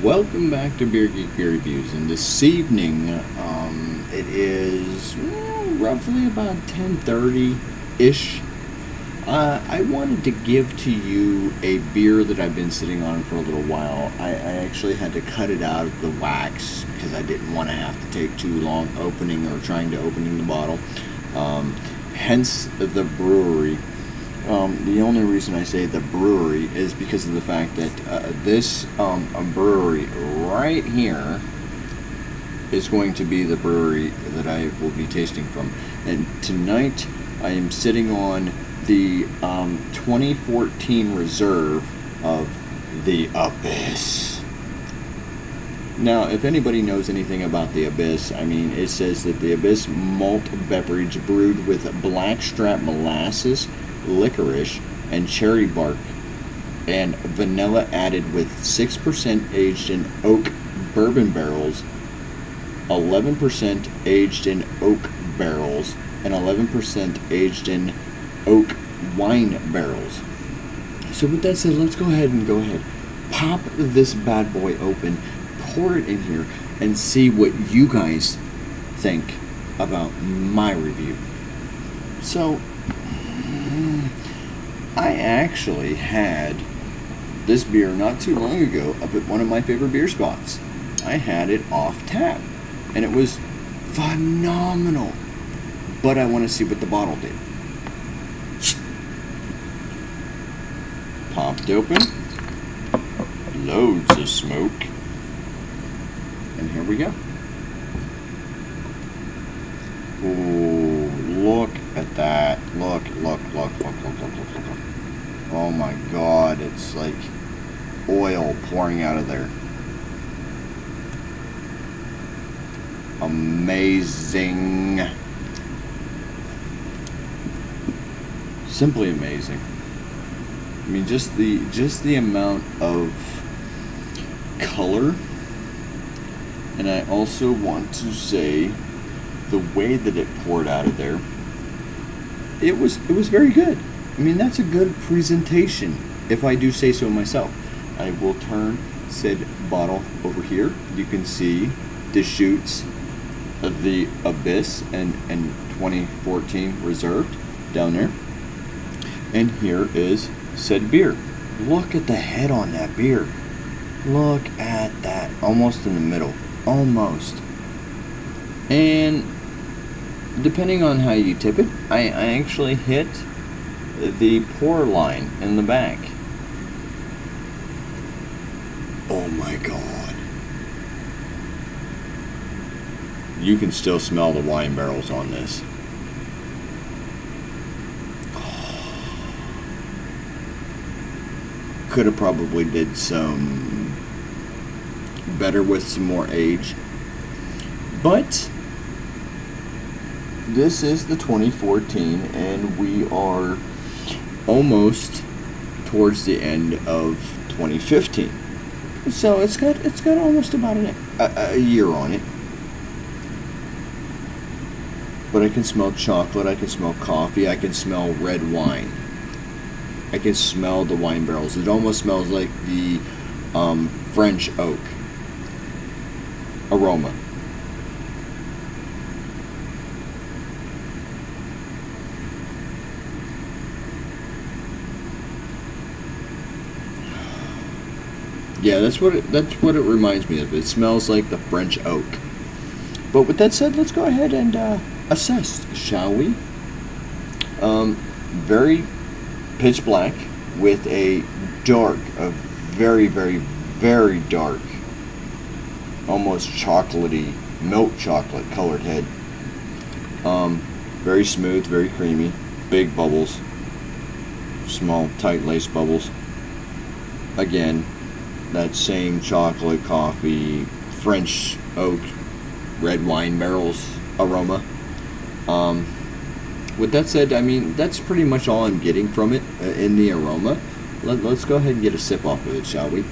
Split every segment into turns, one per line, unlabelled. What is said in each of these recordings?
Welcome back to Beer Geek Beer Reviews, and this evening, it is roughly about 10:30-ish. I wanted to give to you a beer that I've been sitting on for a little while. I actually had to cut it out of the wax because I didn't want to have to take too long opening or trying to opening the bottle. Hence the brewery. The only reason I say the brewery is because of the fact that this brewery right here is going to be the brewery that I will be tasting from. And tonight I am sitting on the 2014 reserve of the Abyss. Now, if anybody knows anything about the Abyss, I mean, it says that the Abyss malt beverage brewed with blackstrap molasses, licorice, and cherry bark, and vanilla added with 6% aged in oak bourbon barrels, 11% aged in oak barrels, and 11% aged in oak wine barrels. So with that said, let's go ahead, pop this bad boy open, pour it in here, and see what you guys think about my review. So I actually had this beer not too long ago up at one of my favorite beer spots. I had it off tap, and it was phenomenal. But I want to see what the bottle did. Popped open, loads of smoke, and here we go. Ooh, look at that. Look. Oh my God, it's like oil pouring out of there. Amazing. Simply amazing. I mean, just the amount of color, and I also want to say the way that it poured out of there, it was very good. I mean, that's a good presentation, if I do say so myself. I will turn said bottle over here. You can see the shoots of the Abyss and 2014 reserved down there. And here is said beer. Look at the head on that beer. Look at that. Almost in the middle. Almost. And depending on how you tip it, I actually hit the pour line in the back. Oh my God. You can still smell the wine barrels on this. Could have probably did some better with some more age. But this is the 2014, and we are almost towards the end of 2015. So it's got almost about a year on it. But I can smell chocolate, I can smell coffee, I can smell red wine. I can smell the wine barrels. It almost smells like the French oak aroma. Yeah, that's what it reminds me of. It smells like the French oak. But with that said, let's go ahead and assess, shall we? Very pitch black with a very, very, very dark, almost chocolatey, milk chocolate colored head. Very smooth, very creamy, big bubbles, small tight lace bubbles. Again, that same chocolate, coffee, French oak, red wine barrels aroma. With that said, I mean, that's pretty much all I'm getting from it in the aroma. Let's go ahead and get a sip off of it, shall we?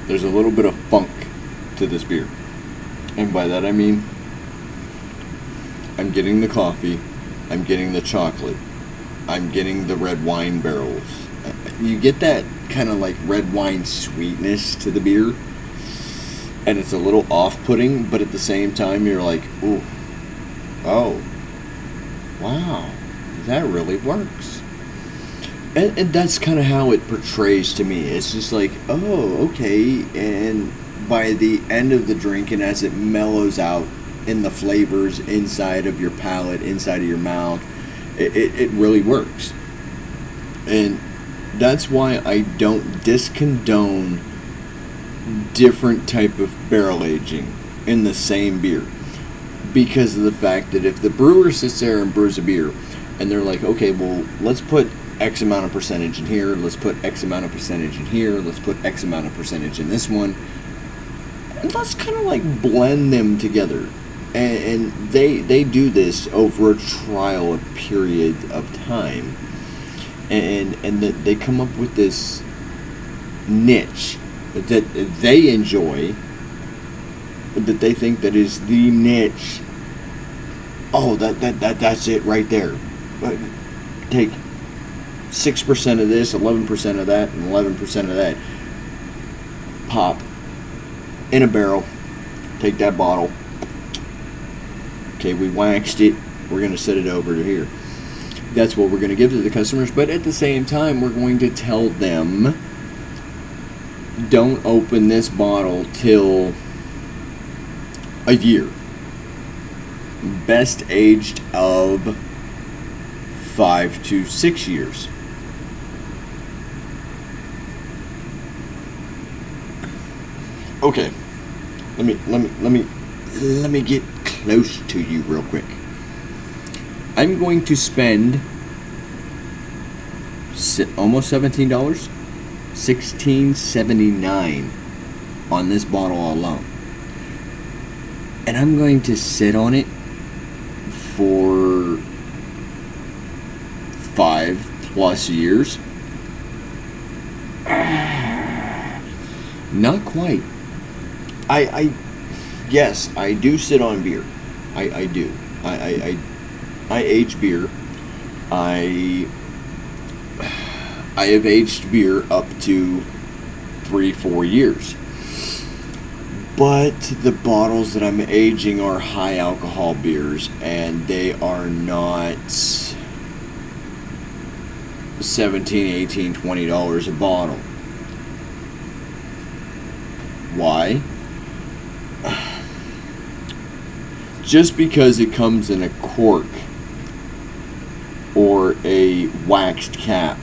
There's a little bit of funk to this beer. And by that I mean, I'm getting the coffee, I'm getting the chocolate, I'm getting the red wine barrels. You get that kind of like red wine sweetness to the beer, and it's a little off-putting, but at the same time you're like, ooh, oh, wow, that really works. And that's kind of how it portrays to me. It's just like, oh, okay, and by the end of the drink, and as it mellows out in the flavors inside of your palate, inside of your mouth, it really works. And that's why I don't discondone different type of barrel aging in the same beer, because of the fact that if the brewer sits there and brews a beer and they're like, okay, well, let's put X amount of percentage in here, let's put X amount of percentage in here, let's put X amount of percentage in this one, and let's kind of like blend them together. And they do this over a trial period of time, and they come up with this niche that they enjoy, that they think that is the niche. Oh, that's it right there. Take 6% of this, 11% of that, and 11% of that. Pop in a barrel. Take that bottle. Okay, we waxed it. We're going to set it over to here. That's what we're going to give to the customers. But at the same time, we're going to tell them, don't open this bottle till a year. Best aged of 5 to 6 years. Okay, let me get close to you real quick. I'm going to spend almost $17, $16.79 on this bottle alone, and I'm going to sit on it for 5+ years. Not quite. Yes, I do sit on beer. I do. I age beer. I have aged beer up to 3-4 years. But the bottles that I'm aging are high alcohol beers, and they are not $17, $18, $20 a bottle. Why? Just because it comes in a cork or a waxed cap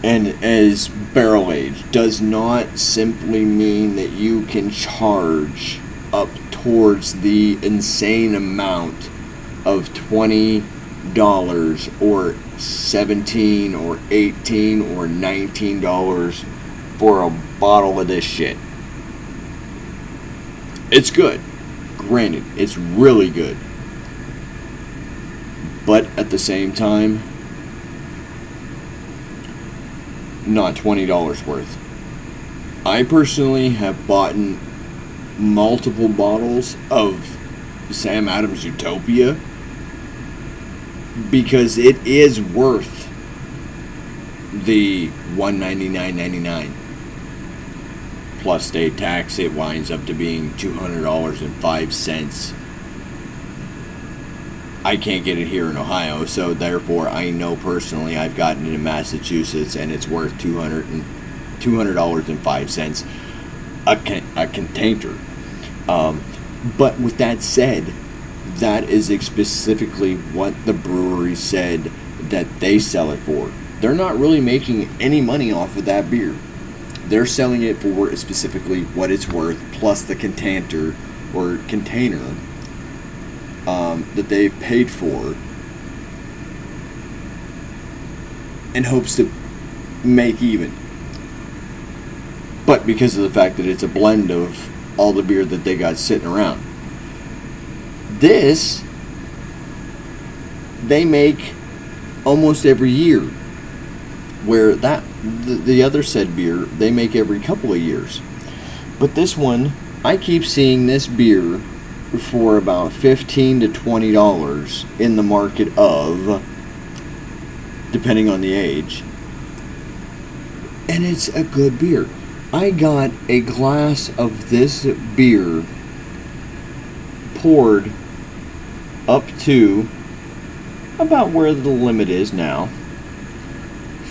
and is barrel aged does not simply mean that you can charge up towards the insane amount of $20 or $17 or $18 or $19 for a bottle of this shit. It's good. Granted, it's really good. But at the same time, not $20 worth. I personally have bought multiple bottles of Sam Adams Utopia because it is worth the $199.99 plus state tax. It winds up to being $200.05. I can't get it here in Ohio, so therefore I know personally I've gotten it in Massachusetts, and it's worth $200.05 a container. But with that said, that is specifically what the brewery said that they sell it for. They're not really making any money off of that beer. They're selling it for specifically what it's worth, plus the container that they've paid for, in hopes to make even. But because of the fact that it's a blend of all the beer that they got sitting around, this they make almost every year. Where the other said beer they make every couple of years. But this one, I keep seeing this beer for about $15 to $20 in the market of, depending on the age. And it's a good beer. I got a glass of this beer poured up to about where the limit is now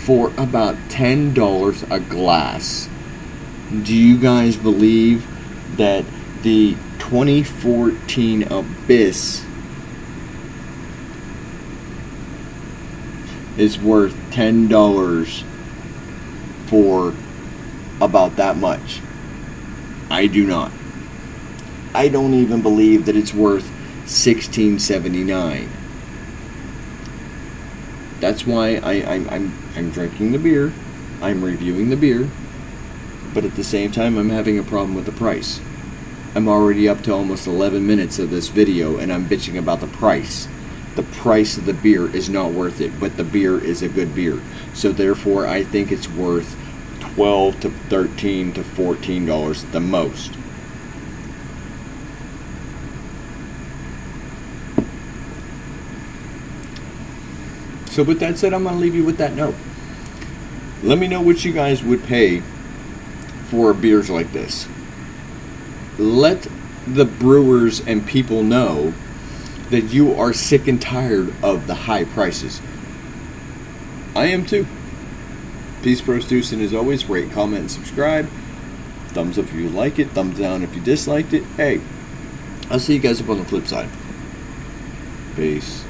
for about $10 a glass. Do you guys believe that the 2014 Abyss is worth $10 for about that much? I do not. I don't even believe that it's worth $16.79. That's why I'm drinking the beer, I'm reviewing the beer, but at the same time I'm having a problem with the price. I'm already up to almost 11 minutes of this video and I'm bitching about the price. The price of the beer is not worth it, but the beer is a good beer. So therefore I think it's worth $12 to $13 to $14 at the most. So with that said, I'm going to leave you with that note. Let me know what you guys would pay for beers like this. Let the brewers and people know that you are sick and tired of the high prices. I am too. Peace, Bros, Deuce, and as always, rate, comment, and subscribe. Thumbs up if you like it, thumbs down if you disliked it. Hey, I'll see you guys up on the flip side. Peace.